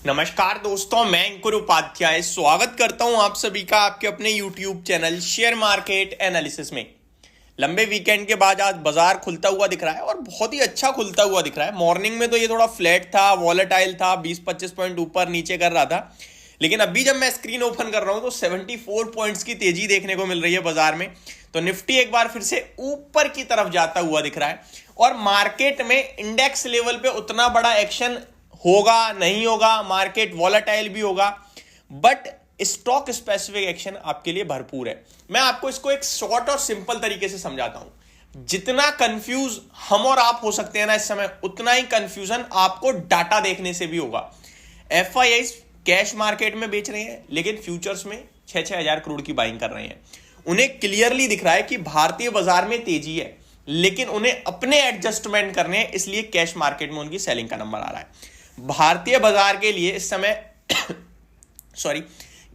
नमस्कार दोस्तों, मैं अंकुर उपाध्याय स्वागत करता हूं आप सभी का आपके अपने YouTube channel share market analysis में। लंबे वीकेंड के बाद आज बाजार खुलता हुआ दिख रहा है और बहुत ही अच्छा खुलता हुआ दिख रहा है। मॉर्निंग में तो ये थोड़ा फ्लैट था, वॉलेटाइल था, 20-25 पॉइंट ऊपर नीचे कर रहा था, लेकिन अभी जब मैं स्क्रीन ओपन कर रहा हूं तो 74 पॉइंट्स की तेजी देखने को मिल रही है बाजार में। तो निफ्टी एक बार फिर से ऊपर की तरफ जाता हुआ दिख रहा है और मार्केट में इंडेक्स लेवल पे उतना बड़ा एक्शन होगा नहीं होगा, मार्केट वॉलेटाइल भी होगा, बट स्टॉक स्पेसिफिक एक्शन आपके लिए भरपूर है। मैं आपको इसको एक शॉर्ट और सिंपल तरीके से समझाता हूं। जितना कंफ्यूज हम और आप हो सकते हैं ना इस समय, उतना ही कंफ्यूजन आपको डाटा देखने से भी होगा। एफआईआई कैश मार्केट में बेच रहे हैं, लेकिन फ्यूचर्स में 6-6 हजार करोड़ की बाइंग कर रहे हैं। उन्हें क्लियरली दिख रहा है कि भारतीय बाजार में तेजी है, लेकिन उन्हें अपने एडजस्टमेंट करने हैं, इसलिए कैश मार्केट में उनकी सेलिंग का नंबर आ रहा है। भारतीय बाजार के लिए इस समय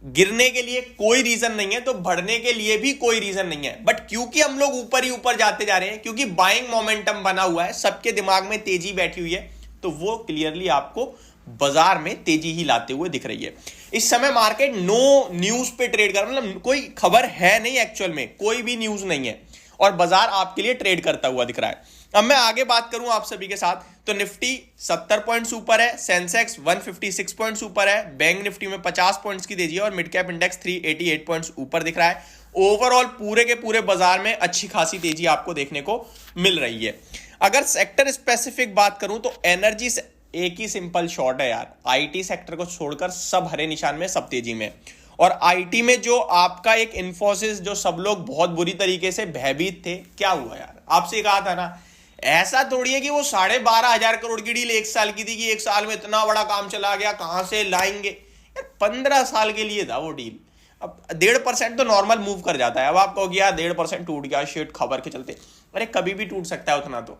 गिरने के लिए कोई रीजन नहीं है, तो बढ़ने के लिए भी कोई रीजन नहीं है। बट क्योंकि हम लोग ऊपर ही ऊपर जाते जा रहे हैं, क्योंकि बाइंग मोमेंटम बना हुआ है, सबके दिमाग में तेजी बैठी हुई है, तो वो क्लियरली आपको बाजार में तेजी ही लाते हुए दिख रही है। इस समय मार्केट नो न्यूज पे ट्रेड कर रहा है, मतलब कोई खबर है नहीं, एक्चुअल में कोई भी न्यूज नहीं है और बाजार आपके लिए ट्रेड करता हुआ दिख रहा है। अब मैं आगे बात करूं आप सभी के साथ, तो निफ्टी 70 पॉइंट्स ऊपर है, सेंसेक्स 156 पॉइंट्स ऊपर है, बैंक निफ्टी में 50 पॉइंट्स की तेजी है और मिड कैप इंडेक्स 388 पॉइंट्स ऊपर दिख रहा है। ओवरऑल पूरे के पूरे बाजार में अच्छी खासी तेजी आपको देखने को मिल रही है। अगर सेक्टर स्पेसिफिक बात करूं तो एनर्जी से एक ही सिंपल शॉर्ट है यार, आईटी सेक्टर को छोड़कर सब हरे निशान में, सब तेजी में। और आईटी में जो आपका एक इन्फोसिस, जो सब लोग बहुत बुरी तरीके से भयभीत थे, क्या हुआ यार? आपसे कहा था ना, ऐसा थोड़ी है कि वो 12,500 करोड़ की डील एक साल की थी कि एक साल में इतना बड़ा काम चला गया, कहां से लाएंगे यार? 15 साल के लिए था वो डील। अब 1.5% तो नॉर्मल मूव कर जाता है। अब आप कहोगे यार 1.5% टूट गया, शेट खबर के चलते, अरे कभी भी टूट सकता है उतना। तो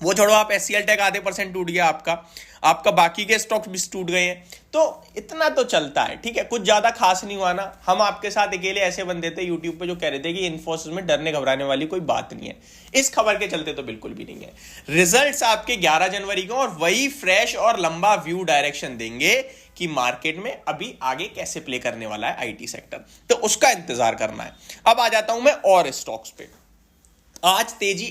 वो छोड़ो, आप एससीएल टेक आधे % टूट गया आपका बाकी के स्टॉक्स भी टूट गए हैं, तो इतना तो चलता है, ठीक है, कुछ ज्यादा खास नहीं हुआ ना। हम आपके साथ अकेले ऐसे बंदे थे यूट्यूब पे जो कह रहे थे कि इन्फोसिस में डरने घबराने वाली कोई बात नहीं है। इस खबर के चलते तो बिल्कुल भी नहीं है। रिजल्ट्स आपके 11 जनवरी को, और वही फ्रेश और लंबा व्यू डायरेक्शन देंगे कि मार्केट में अभी आगे कैसे प्ले करने वाला है आईटी सेक्टर, तो उसका इंतजार करना है। अब आ जाता हूं मैं और स्टॉक्स पे। आज तेजी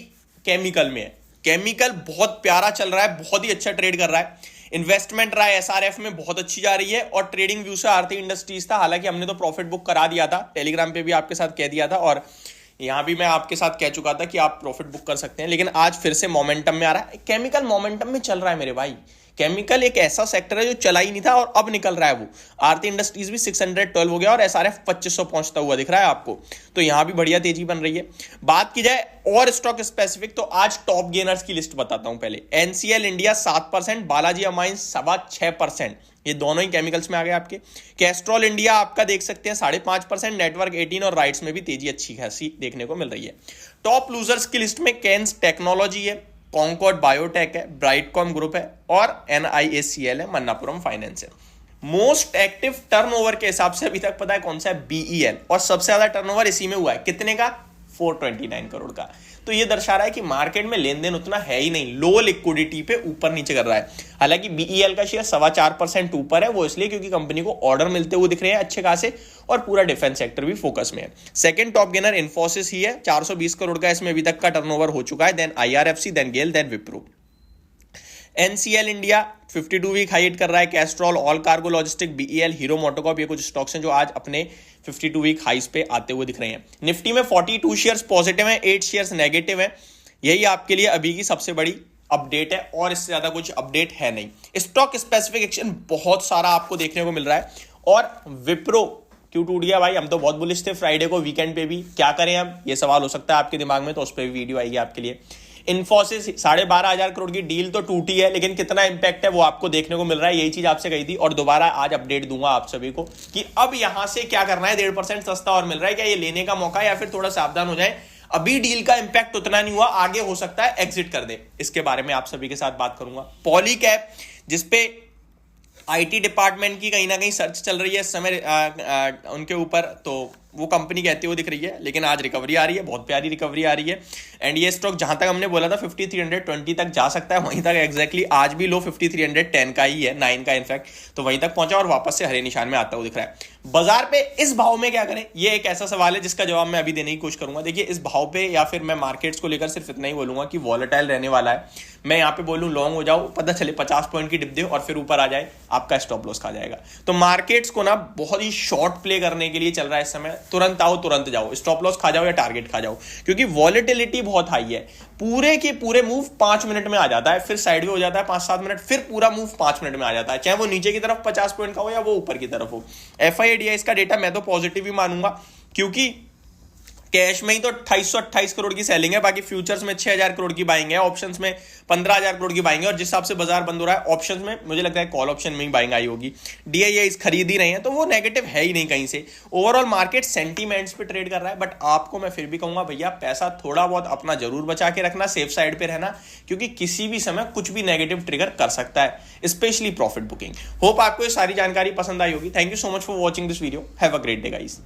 केमिकल में है। केमिकल बहुत प्यारा चल रहा है, बहुत ही अच्छा ट्रेड कर रहा है। इन्वेस्टमेंट रहा है एसआरएफ में, बहुत अच्छी जा रही है। और ट्रेडिंग व्यू से आरती इंडस्ट्रीज था, हालांकि हमने तो प्रॉफिट बुक करा दिया था, टेलीग्राम पे भी आपके साथ कह दिया था और यहां भी मैं आपके साथ कह चुका था कि आप प्रॉफिट बुक कर सकते हैं, लेकिन आज फिर से मोमेंटम में आ रहा है। केमिकल मोमेंटम में चल रहा है मेरे भाई। केमिकल एक ऐसा सेक्टर है जो चला ही नहीं था और अब निकल रहा है वो। आरती इंडस्ट्रीज भी 612 हो गया और एसआरएफ 2500 पहुंचता हुआ दिख रहा है आपको, तो यहां भी बढ़िया तेजी बन रही है। बात की जाए और स्टॉक स्पेसिफिक, तो आज टॉप गेनर्स की लिस्ट बताता हूं पहले। एनसीएल इंडिया 7%, बालाजी अमाइंस 6.25%, ये दोनों ही केमिकल्स में आ गए आपके। कैस्ट्रॉल इंडिया आपका देख सकते हैं 5.5%, नेटवर्क 18 और राइट्स में भी तेजी अच्छी खासी देखने को मिल रही है। टॉप लूजर्स की लिस्ट में कैंस टेक्नोलॉजी है, कॉन्कॉर्ड बायोटेक है, ब्राइटकॉम ग्रुप है और एनआईएससीएल है, मन्नापुरम फाइनेंस है। मोस्ट एक्टिव टर्नओवर के हिसाब से अभी तक पता है कौन सा है? बीईएल, और सबसे ज्यादा टर्नओवर इसी में हुआ है। कितने का? 429 करोड़ का। तो ये दर्शा रहा है कि मार्केट में लेन देन उतना है ही नहीं, लो लिक्विडिटी पे ऊपर नीचे कर रहा है। हालांकि बीईएल का शेयर 4.25% ऊपर है, वो इसलिए क्योंकि कंपनी को ऑर्डर मिलते हुए दिख रहे हैं अच्छे खासे, और पूरा डिफेंस सेक्टर भी फोकस में है। सेकंड टॉप गेनर इन्फोसिस ही है, 420 करोड़ का इसमें अभी तक का टर्नओवर हो चुका है। Then IRFC, then GAIL, then Wipro. NCL India 52 week high hit कर रहा है। कैस्ट्रॉल, ऑल कार्गो लॉजिस्टिक, बीईएल, हीरो मोटोकॉर्प, ये कुछ स्टॉक्स हैं जो आज अपने 52 वीक हाइस पे आते हुए दिख रहे हैं। निफ्टी में 42 शेयर्स पॉजिटिव हैं, 8 शेयर्स नेगेटिव हैं। यही आपके लिए अभी की सबसे बड़ी अपडेट है और इससे ज्यादा कुछ अपडेट है नहीं। स्टॉक स्पेसिफिक एक्शन बहुत सारा आपको देखने को मिल रहा है। और विप्रो क्यों टूट गया भाई? हम तो बहुत बुलिश थे फ्राइडे को, वीकेंड पे भी, क्या करें अब? ये सवाल हो सकता है आपके दिमाग में, तो उस पर भी वीडियो आएगी आपके लिए। इन्फोसिस 12,500 करोड़ की डील तो टूटी है, लेकिन कितना इंपैक्ट है वो आपको देखने को मिल रहा है। यही चीज आपसे कही थी और दोबारा आज अपडेट दूंगा आप सभी को कि अब यहां से क्या करना है। 1.5% सस्ता और मिल रहा है, क्या ये लेने का मौका है या फिर थोड़ा सावधान हो जाए? अभी डील का इंपैक्ट उतना नहीं हुआ, आगे हो सकता है एग्जिट कर दे। इसके बारे में आप सभी के साथ बात करूंगा। पॉलीकैब, जिसपे आईटी डिपार्टमेंट की कहीं ना कहीं सर्च चल रही है इस समय उनके ऊपर, तो वो कंपनी कहती है वो दिख रही है, लेकिन आज रिकवरी आ रही है, बहुत प्यारी रिकवरी आ रही है। एंड ये स्टॉक जहां तक हमने बोला था 5320 तक जा सकता है, वहीं तक एग्जैक्टली आज भी लो 5310 का ही है, 9 का इनफैक्ट, तो वहीं तक पहुंचा और वापस से हरे निशान में आता हुआ दिख रहा है। बाजार पे इस भाव में क्या करें, ये एक ऐसा सवाल है जिसका जवाब मैं अभी देने की कोशिश करूंगा। देखिए इस भाव पे, या फिर मैं मार्केट्स को लेकर सिर्फ इतना ही बोलूंगा कि वॉलेटाइल रहने वाला है। मैं यहाँ पे बोलूं लॉन्ग हो जाओ, पता चले 50 पॉइंट की डिप दे और फिर ऊपर आ जाए, आपका स्टॉप लॉस खा जाएगा। तो मार्केट्स को ना बहुत ही शॉर्ट प्ले करने के लिए चल रहा है इस समय, तुरंत आओ तुरंत जाओ, स्टॉप लॉस खा जाओ या टारगेट खा जाओ, क्योंकि वॉलेटिलिटी बहुत हाई है। पूरे के पूरे मूव 5 मिनट में आ जाता है, फिर साइड में हो जाता है 5-7 मिनट, फिर पूरा मूव 5 मिनट में आ जाता है, चाहे वो नीचे की तरफ 50 पॉइंट का हो या वो ऊपर की तरफ हो। FIDI का डेटा मैं तो पॉजिटिव ही मानूंगा, क्योंकि कैश में ही तो 2828 करोड़ की सेलिंग है, बाकी फ्यूचर्स में 6000 करोड़ की बाइंग है, ऑप्शंस में 15000 करोड़ की बाइंग है, और जिस हिसाब से बाजार बंद हो रहा है ऑप्शंस में मुझे लगता है कॉल ऑप्शन में ही बाइंग आई होगी। DIIs खरीद ही रहे हैं, तो वो नेगेटिव है ही नहीं कहीं से। ओवरऑल मार्केट सेंटीमेंट्स पे ट्रेड कर रहा है, बट आपको मैं फिर भी कहूंगा भैया पैसा थोड़ा बहुत अपना जरूर बचा के रखना, सेफ साइड पे रहना, क्योंकि किसी भी समय कुछ भी नेगेटिव ट्रिगर कर सकता है, स्पेशली प्रॉफिट बुकिंग। होप आपको ये सारी जानकारी पसंद आई होगी। Thank you so much for watching this video. Have a great day guys.